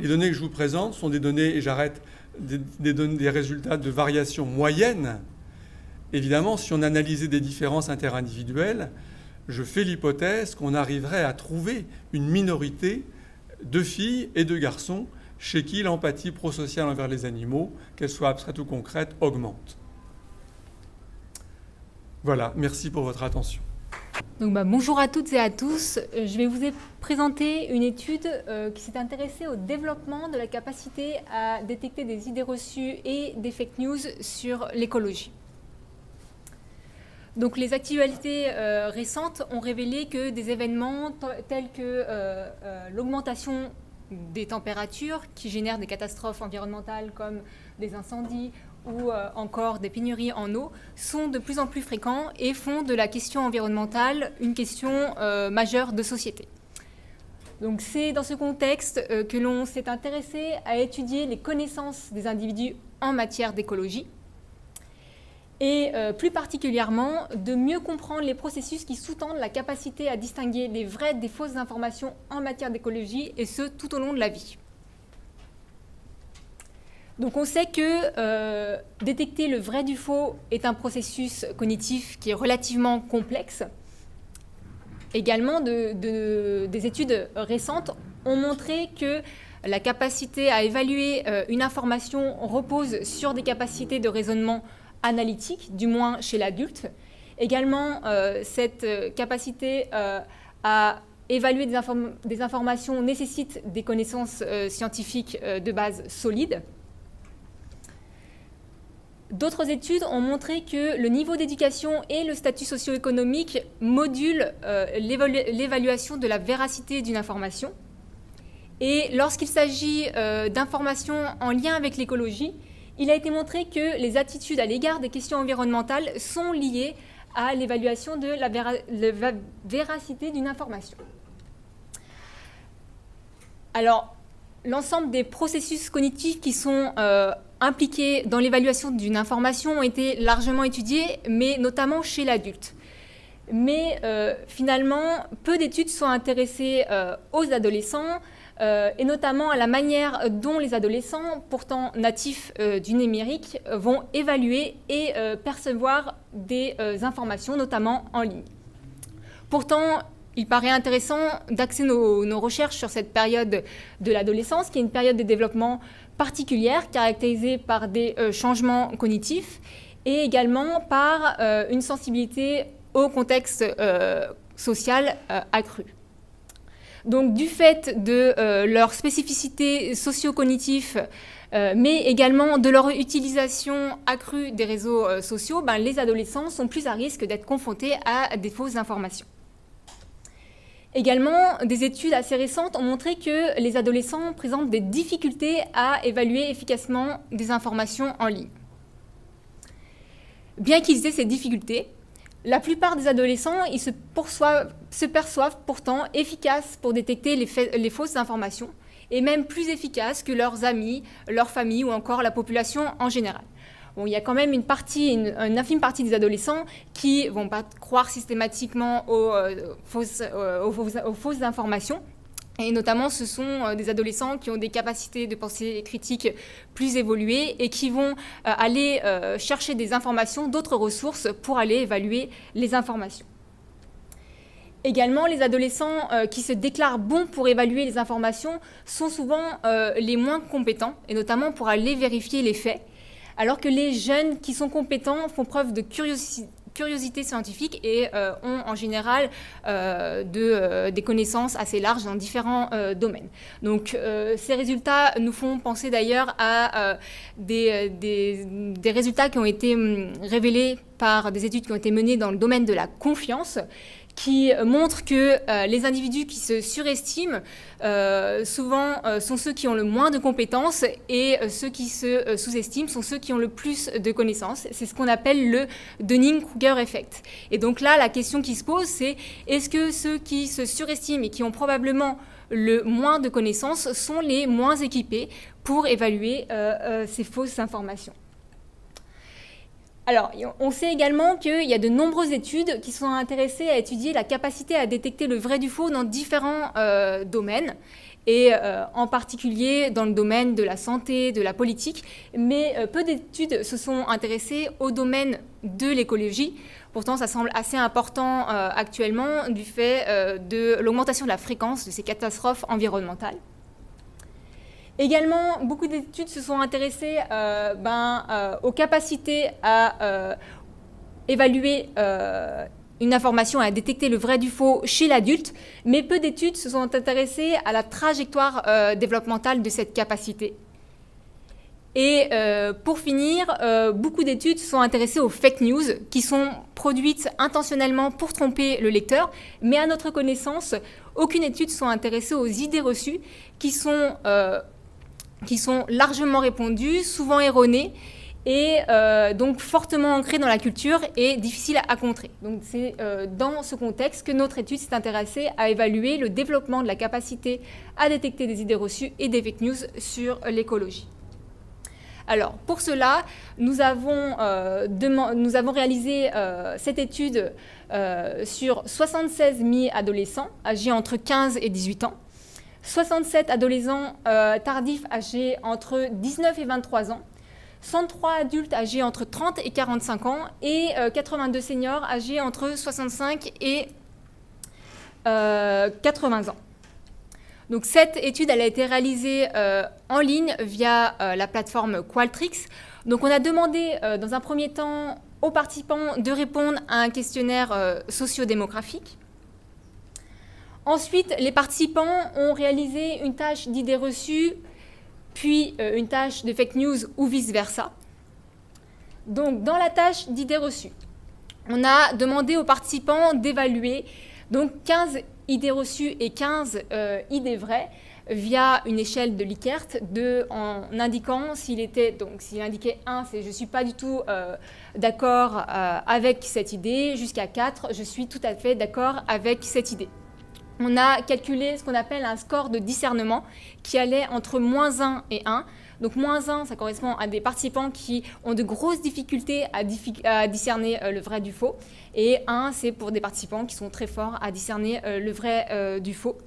les données que je vous présente sont des données, et j'arrête, des résultats de variation moyenne. Évidemment, si on analysait des différences interindividuelles, je fais l'hypothèse qu'on arriverait à trouver une minorité de filles et de garçons chez qui l'empathie prosociale envers les animaux, qu'elle soit abstraite ou concrète, augmente. Voilà, merci pour votre attention. Donc, bonjour à toutes et à tous. Je vais vous présenter une étude qui s'est intéressée au développement de la capacité à détecter des idées reçues et des fake news sur l'écologie. Donc, les actualités récentes ont révélé que des événements tels que l'augmentation des températures qui génèrent des catastrophes environnementales comme des incendies ou encore des pénuries en eau sont de plus en plus fréquents et font de la question environnementale une question majeure de société. Donc c'est dans ce contexte que l'on s'est intéressé à étudier les connaissances des individus en matière d'écologie et plus particulièrement de mieux comprendre les processus qui sous-tendent la capacité à distinguer les vraies des fausses informations en matière d'écologie, et ce tout au long de la vie. Donc on sait que détecter le vrai du faux est un processus cognitif qui est relativement complexe. Également, des études récentes ont montré que la capacité à évaluer une information repose sur des capacités de raisonnement analytique, du moins chez l'adulte. Également, cette capacité à évaluer des informations nécessite des connaissances scientifiques de base solides. D'autres études ont montré que le niveau d'éducation et le statut socio-économique modulent l'évaluation de la véracité d'une information. Et lorsqu'il s'agit d'informations en lien avec l'écologie, il a été montré que les attitudes à l'égard des questions environnementales sont liées à l'évaluation de la véracité d'une information. Alors, l'ensemble des processus cognitifs qui sont impliqués dans l'évaluation d'une information ont été largement étudiés, mais notamment chez l'adulte. Mais finalement, peu d'études sont intéressées aux adolescents, et notamment à la manière dont les adolescents, pourtant natifs du numérique, vont évaluer et percevoir des informations, notamment en ligne. Pourtant, il paraît intéressant d'axer nos recherches sur cette période de l'adolescence, qui est une période de développement particulière, caractérisée par des changements cognitifs et également par une sensibilité au contexte social accru. Donc, du fait de leur spécificité socio-cognitive, mais également de leur utilisation accrue des réseaux sociaux, les adolescents sont plus à risque d'être confrontés à des fausses informations. Également, des études assez récentes ont montré que les adolescents présentent des difficultés à évaluer efficacement des informations en ligne. Bien qu'ils aient ces difficultés, la plupart des adolescents se perçoivent pourtant efficaces pour détecter les fausses informations, et même plus efficaces que leurs amis, leur famille ou encore la population en général. Bon, il y a quand même une infime partie des adolescents qui ne vont pas croire systématiquement aux fausses informations. Et notamment, ce sont des adolescents qui ont des capacités de pensée critique plus évoluées et qui vont aller chercher des informations, d'autres ressources pour aller évaluer les informations. Également, les adolescents qui se déclarent bons pour évaluer les informations sont souvent les moins compétents, et notamment pour aller vérifier les faits, alors que les jeunes qui sont compétents font preuve de curiosité scientifique et ont en général des connaissances assez larges dans différents domaines. Donc ces résultats nous font penser d'ailleurs à des résultats qui ont été révélés par des études qui ont été menées dans le domaine de la confiance, qui montre que les individus qui se surestiment souvent sont ceux qui ont le moins de compétences et ceux qui se sous-estiment sont ceux qui ont le plus de connaissances. C'est ce qu'on appelle le Dunning-Kruger effect. Et donc là, la question qui se pose, c'est est-ce que ceux qui se surestiment et qui ont probablement le moins de connaissances sont les moins équipés pour évaluer ces fausses informations? Alors, on sait également qu'il y a de nombreuses études qui sont intéressées à étudier la capacité à détecter le vrai du faux dans différents domaines, et en particulier dans le domaine de la santé, de la politique, mais peu d'études se sont intéressées au domaine de l'écologie. Pourtant, ça semble assez important actuellement du fait de l'augmentation de la fréquence de ces catastrophes environnementales. Également, beaucoup d'études se sont intéressées aux capacités à évaluer une information et à détecter le vrai du faux chez l'adulte, mais peu d'études se sont intéressées à la trajectoire développementale de cette capacité. Et pour finir, beaucoup d'études se sont intéressées aux fake news qui sont produites intentionnellement pour tromper le lecteur, mais à notre connaissance, aucune étude ne s'est intéressée aux idées reçues qui sont largement répandues, souvent erronées, et donc fortement ancrées dans la culture et difficiles à contrer. Donc c'est dans ce contexte que notre étude s'est intéressée à évaluer le développement de la capacité à détecter des idées reçues et des fake news sur l'écologie. Alors pour cela, nous avons réalisé cette étude sur 76 mi-adolescents âgés entre 15 et 18 ans, 67 adolescents tardifs âgés entre 19 et 23 ans, 103 adultes âgés entre 30 et 45 ans et 82 seniors âgés entre 65 et 80 ans. Donc cette étude elle a été réalisée en ligne via la plateforme Qualtrics. Donc on a demandé dans un premier temps aux participants de répondre à un questionnaire sociodémographique. Ensuite, les participants ont réalisé une tâche d'idées reçues, puis une tâche de fake news ou vice-versa. Donc, dans la tâche d'idées reçues, on a demandé aux participants d'évaluer donc 15 idées reçues et 15 idées vraies via une échelle de Likert en indiquant s'il indiquait 1, c'est je ne suis pas du tout d'accord avec cette idée, jusqu'à 4, je suis tout à fait d'accord avec cette idée. On a calculé ce qu'on appelle un score de discernement qui allait entre -1 et 1. Donc -1, ça correspond à des participants qui ont de grosses difficultés à discerner le vrai du faux. Et 1, c'est pour des participants qui sont très forts à discerner le vrai du faux.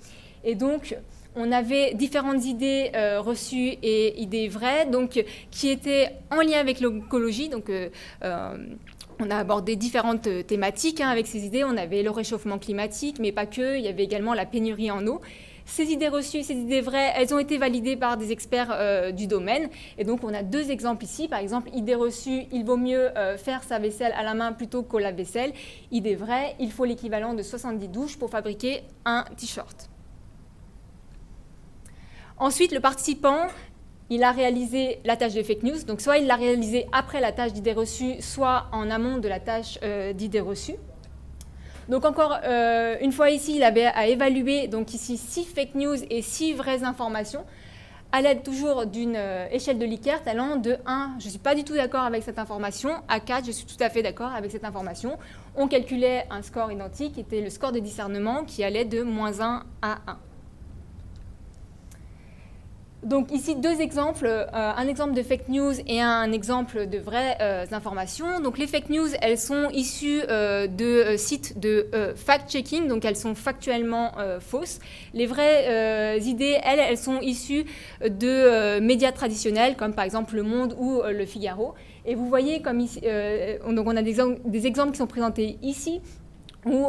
Et donc, on avait différentes idées reçues et idées vraies, donc, qui étaient en lien avec l'écologie. Donc, on a abordé différentes thématiques avec ces idées. On avait le réchauffement climatique, mais pas que. Il y avait également la pénurie en eau. Ces idées reçues, ces idées vraies, elles ont été validées par des experts du domaine. Et donc, on a deux exemples ici. Par exemple, idée reçue, il vaut mieux faire sa vaisselle à la main plutôt qu'au lave-vaisselle. Idée vraie, il faut l'équivalent de 70 douches pour fabriquer un t-shirt. Ensuite, le participant, il a réalisé la tâche de fake news. Donc, soit il l'a réalisé après la tâche d'idées reçues, soit en amont de la tâche d'idées reçues. Donc, encore une fois ici, il avait à évaluer, donc ici, 6 fake news et 6 vraies informations, à l'aide toujours d'une échelle de Likert allant de 1, je ne suis pas du tout d'accord avec cette information, à 4, je suis tout à fait d'accord avec cette information. On calculait un score identique, qui était le score de discernement, qui allait de -1 à 1. Donc ici, deux exemples, un exemple de fake news et un exemple de vraies informations. Donc les fake news, elles sont issues de sites de fact-checking, donc elles sont factuellement fausses. Les vraies idées, elles sont issues de médias traditionnels, comme par exemple Le Monde ou Le Figaro. Et vous voyez, comme ici, donc on a des exemples qui sont présentés ici, où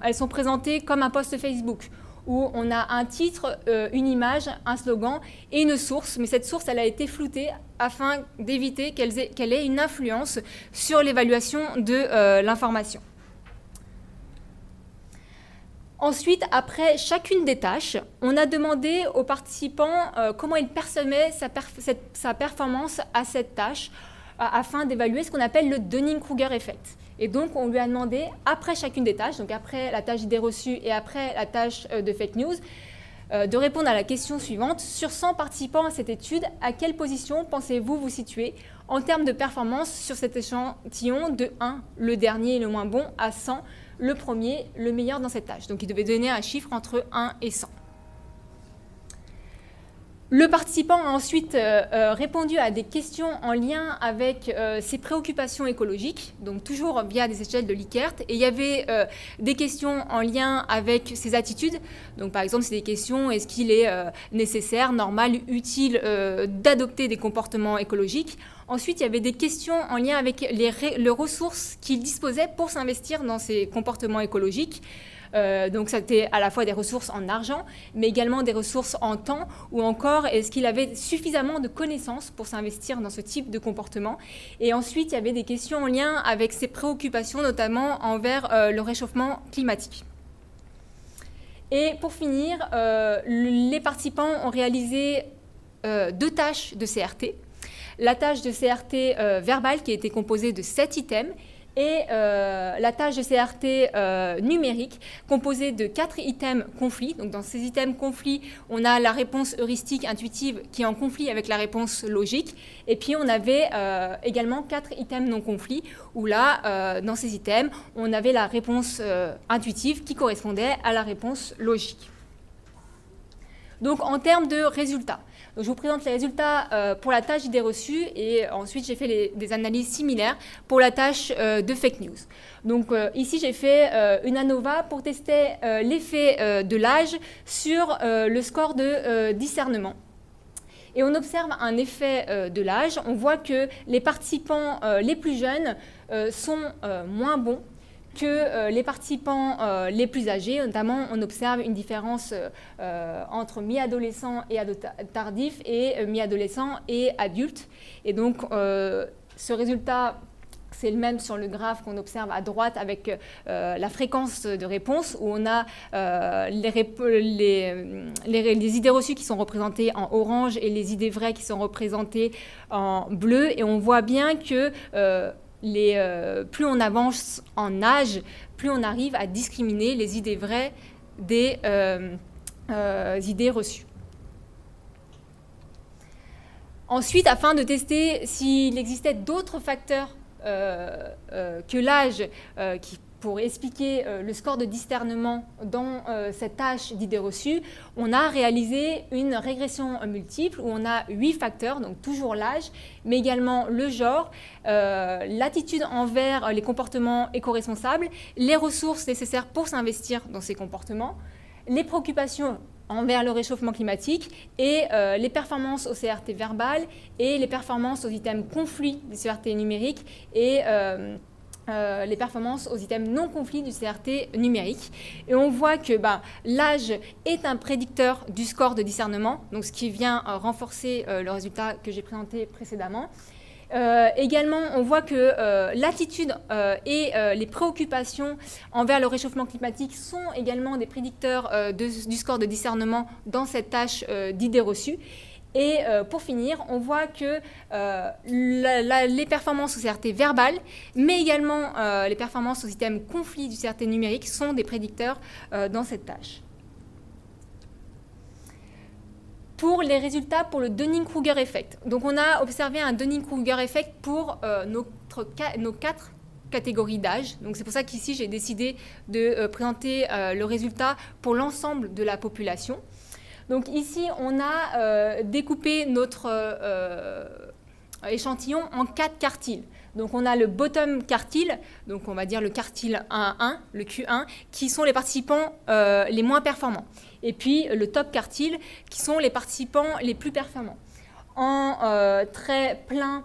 elles sont présentées comme un post Facebook, où on a un titre, une image, un slogan et une source. Mais cette source, elle a été floutée afin d'éviter qu'elle ait une influence sur l'évaluation de l'information. Ensuite, après chacune des tâches, on a demandé aux participants comment ils percevaient sa performance à cette tâche afin d'évaluer ce qu'on appelle le Dunning-Kruger effect. Et donc, on lui a demandé, après chacune des tâches, donc après la tâche d'idées reçues et après la tâche de fake news, de répondre à la question suivante. Sur 100 participants à cette étude, à quelle position pensez-vous vous situer en termes de performance sur cet échantillon de 1, le dernier et le moins bon, à 100, le premier, le meilleur dans cette tâche. Donc, il devait donner un chiffre entre 1 et 100. Le participant a ensuite répondu à des questions en lien avec ses préoccupations écologiques, donc toujours via des échelles de Likert. Et il y avait des questions en lien avec ses attitudes. Donc par exemple, c'est des questions, est-ce qu'il est nécessaire, normal, utile d'adopter des comportements écologiques? Ensuite, il y avait des questions en lien avec les ressources qu'il disposait pour s'investir dans ces comportements écologiques. Donc, c'était à la fois des ressources en argent, mais également des ressources en temps, ou encore, est-ce qu'il avait suffisamment de connaissances pour s'investir dans ce type de comportement. Et ensuite, il y avait des questions en lien avec ses préoccupations, notamment envers le réchauffement climatique. Et pour finir, les participants ont réalisé 2 tâches de CRT. La tâche de CRT verbale qui a été composée de 7 items, et la tâche de CRT numérique composée de 4 items conflits. Donc dans ces items conflits, on a la réponse heuristique intuitive qui est en conflit avec la réponse logique. Et puis on avait également 4 items non conflits où là, dans ces items, on avait la réponse intuitive qui correspondait à la réponse logique. Donc en termes de résultats, donc, je vous présente les résultats pour la tâche d'idées reçues et ensuite j'ai fait des analyses similaires pour la tâche de fake news. Donc ici j'ai fait une ANOVA pour tester l'effet de l'âge sur le score de discernement. Et on observe un effet de l'âge. On voit que les participants les plus jeunes sont moins bons que les participants les plus âgés. Notamment, on observe une différence entre mi-adolescent et ado tardif et mi-adolescent et adulte. Et donc, ce résultat, c'est le même sur le graphe qu'on observe à droite avec la fréquence de réponse, où on a les idées reçues qui sont représentées en orange et les idées vraies qui sont représentées en bleu. Et on voit bien que plus on avance en âge, plus on arrive à discriminer les idées vraies des idées reçues. Ensuite, afin de tester s'il existait d'autres facteurs que l'âge pour expliquer le score de discernement dans cette tâche d'idées reçues, on a réalisé une régression multiple où on a 8 facteurs, donc toujours l'âge, mais également le genre, l'attitude envers les comportements éco-responsables, les ressources nécessaires pour s'investir dans ces comportements, les préoccupations envers le réchauffement climatique et les performances au CRT verbal et les performances aux items conflits du CRT numérique et les performances aux items non conflits du CRT numérique. Et on voit que l'âge est un prédicteur du score de discernement, donc ce qui vient renforcer le résultat que j'ai présenté précédemment. Également, on voit que l'attitude et les préoccupations envers le réchauffement climatique sont également des prédicteurs du score de discernement dans cette tâche d'idées reçues. Et pour finir, on voit que les performances au CRT verbal, mais également les performances aux items conflits du CRT numérique sont des prédicteurs dans cette tâche. Pour les résultats pour le Dunning-Kruger effect. Donc on a observé un Dunning-Kruger effect pour nos 4 catégories d'âge. Donc c'est pour ça qu'ici j'ai décidé de présenter le résultat pour l'ensemble de la population. Donc ici on a découpé notre échantillon en 4 quartiles. Donc on a le bottom quartile, donc on va dire le quartile 1-1, le Q1, qui sont les participants les moins performants. Et puis le top quartile, qui sont les participants les plus performants. En trait plein,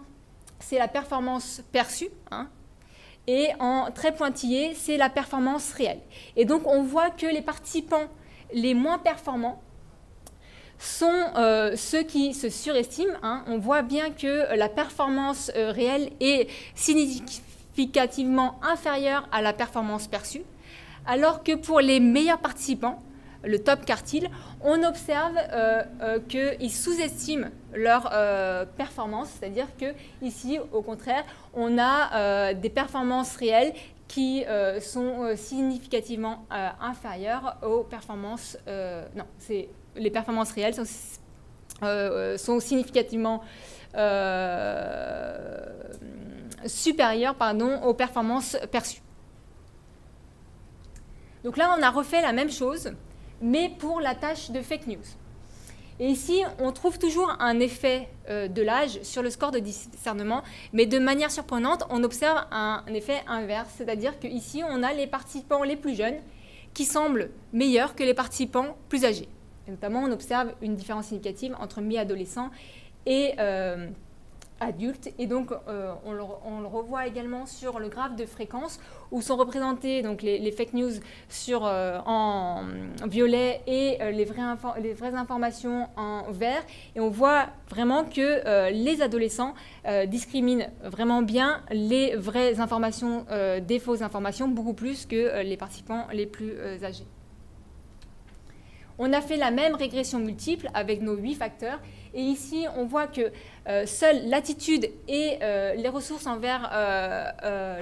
c'est la performance perçue, hein, et en trait pointillé, c'est la performance réelle. Et donc on voit que les participants les moins performants sont ceux qui se surestiment. Hein. On voit bien que la performance réelle est significativement inférieure à la performance perçue, alors que pour les meilleurs participants, le top quartile, on observe qu'ils sous-estiment leur performance, c'est-à-dire que ici, au contraire, on a des performances réelles qui sont significativement inférieures aux performances. Non, les performances réelles sont significativement supérieures, aux performances perçues. Donc là, on a refait la même chose, mais pour la tâche de fake news. Et ici, on trouve toujours un effet de l'âge sur le score de discernement, mais de manière surprenante, on observe un effet inverse, c'est-à-dire qu'ici, on a les participants les plus jeunes qui semblent meilleurs que les participants plus âgés. Et notamment, on observe une différence significative entre mi-adolescents et adultes. Et donc, on le revoit également sur le graphe de fréquence où sont représentées donc, les fake news en violet et les vraies informations en vert. Et on voit vraiment que les adolescents discriminent vraiment bien les vraies informations des fausses informations, beaucoup plus que les participants les plus âgés. On a fait la même régression multiple avec nos 8 facteurs. Et ici, on voit que seule l'attitude et les ressources envers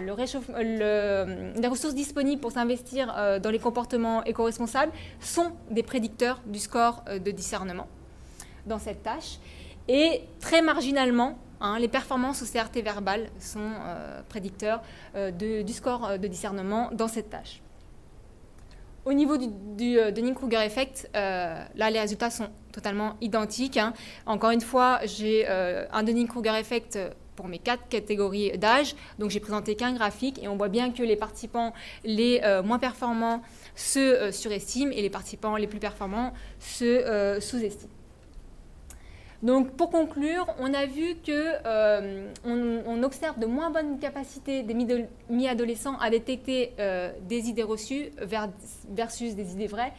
les ressources disponibles pour s'investir dans les comportements éco-responsables sont des prédicteurs du score de discernement dans cette tâche. Et très marginalement, les performances au CRT verbal sont prédicteurs du score de discernement dans cette tâche. Au niveau du Dunning-Kruger effect, là, les résultats sont totalement identiques. Encore une fois, j'ai un Dunning-Kruger effect pour mes 4 catégories d'âge. Donc, j'ai présenté qu'un graphique et on voit bien que les participants les moins performants se surestiment et les participants les plus performants se sous-estiment. Donc, pour conclure, on a vu qu'on observe de moins bonnes capacités des mi-adolescents à détecter des idées reçues versus des idées vraies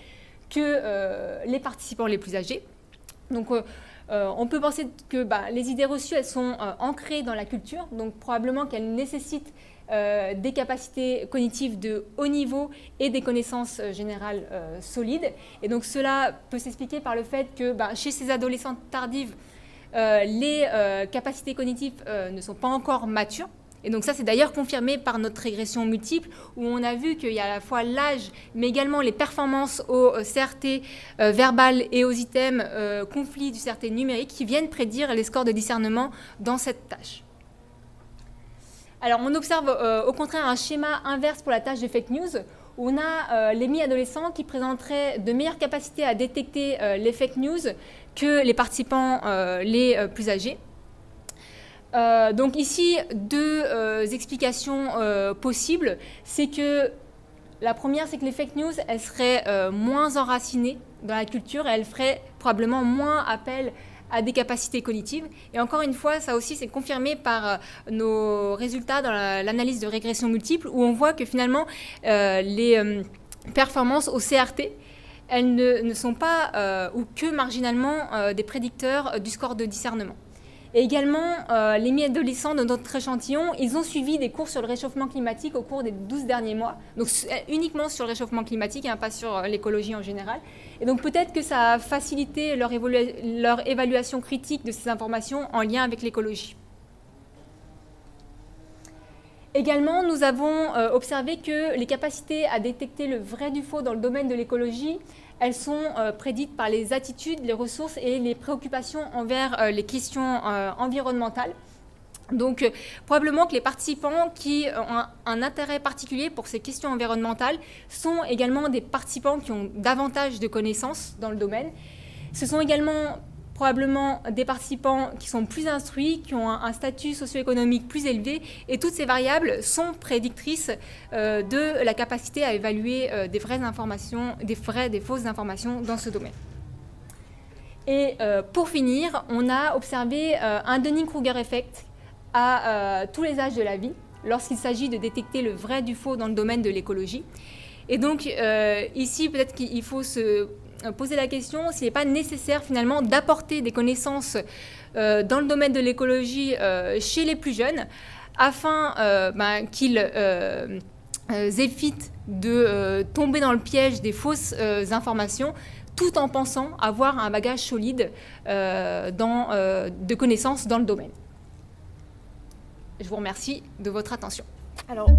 que les participants les plus âgés. Donc, on peut penser que les idées reçues, elles sont ancrées dans la culture, donc probablement qu'elles nécessitent des capacités cognitives de haut niveau et des connaissances générales solides. Et donc cela peut s'expliquer par le fait que chez ces adolescentes tardives, les capacités cognitives ne sont pas encore matures. Et donc ça, c'est d'ailleurs confirmé par notre régression multiple, où on a vu qu'il y a à la fois l'âge, mais également les performances au CRT verbal et aux items conflits du CRT numérique qui viennent prédire les scores de discernement dans cette tâche. Alors, on observe au contraire un schéma inverse pour la tâche de fake news, où on a les mi-adolescents qui présenteraient de meilleures capacités à détecter les fake news que les participants les plus âgés. Donc ici, 2 explications possibles. C'est que la première, c'est que les fake news, elles seraient moins enracinées dans la culture et elles feraient probablement moins appel à des capacités cognitives. Et encore une fois, ça aussi, c'est confirmé par nos résultats dans l'analyse de régression multiple, où on voit que finalement, les performances au CRT, elles ne sont pas, ou que marginalement, des prédicteurs du score de discernement. Et également, les mi-adolescents de notre échantillon, ils ont suivi des cours sur le réchauffement climatique au cours des 12 derniers mois, donc uniquement sur le réchauffement climatique, pas sur l'écologie en général. Et donc peut-être que ça a facilité leur évaluation critique de ces informations en lien avec l'écologie. Également, nous avons observé que les capacités à détecter le vrai du faux dans le domaine de l'écologie, elles sont prédites par les attitudes, les ressources et les préoccupations envers les questions environnementales. Donc, probablement que les participants qui ont un intérêt particulier pour ces questions environnementales sont également des participants qui ont davantage de connaissances dans le domaine. Ce sont également probablement des participants qui sont plus instruits, qui ont un statut socio-économique plus élevé, et toutes ces variables sont prédictrices de la capacité à évaluer des vraies informations, des fausses informations dans ce domaine. Et pour finir, on a observé un Dunning-Kruger effect à tous les âges de la vie, lorsqu'il s'agit de détecter le vrai du faux dans le domaine de l'écologie. Et donc ici, peut-être qu'il faut se poser la question s'il n'est pas nécessaire finalement d'apporter des connaissances dans le domaine de l'écologie chez les plus jeunes afin qu'ils évitent de tomber dans le piège des fausses informations, tout en pensant avoir un bagage solide de connaissances dans le domaine. Je vous remercie de votre attention. Alors...